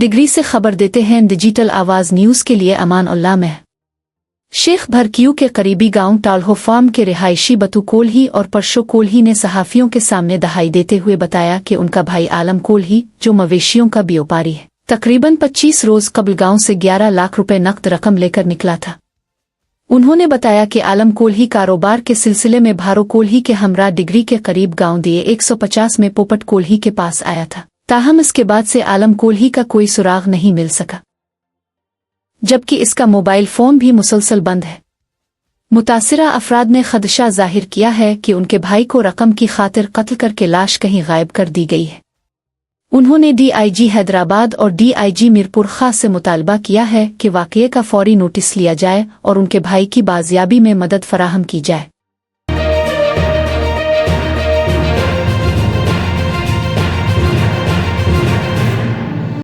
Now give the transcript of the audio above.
Degree से खबर देते हैं डिजिटल आवाज न्यूज के लिए अमान उल्लाह में। शेख भरकियो के करीबी गांव टाल्हो फार्म के रिहायशी बतू कोल्ही और परशो कोल्ही ने सहाफियों के सामने दहाई देते हुए बताया कि उनका भाई आलम कोल्ही, जो मवेशियों का व्यापारी है, तकरीबन 25 रोज कबल गांव से 11 लाख रुपए नकद रकम लेकर निकला था। उन्होंने बताया कि आलम कोल्ही कारोबार के सिलसिले में भारो कोल्ही के हमरा डिग्री के करीब गांव दिए 150 में पोपट कोल्ही के पास आया था। ताहम इसके बाद से आलम कोल्ही का कोई सुराग नहीं मिल सका, जबकि इसका मोबाइल फोन भी मुसलसल बंद है। मुतासिरा अफराद ने खदशा जाहिर किया है कि उनके भाई को रकम की खातिर कत्ल करके लाश कहीं गायब कर दी गई है। उन्होंने DIG हैदराबाद और DIG मीरपुरखास से मुतालबा किया है कि वाक़ये का फौरी नोटिस लिया जाए और उनके भाई की बाजियाबी में मदद फराहम की जाए।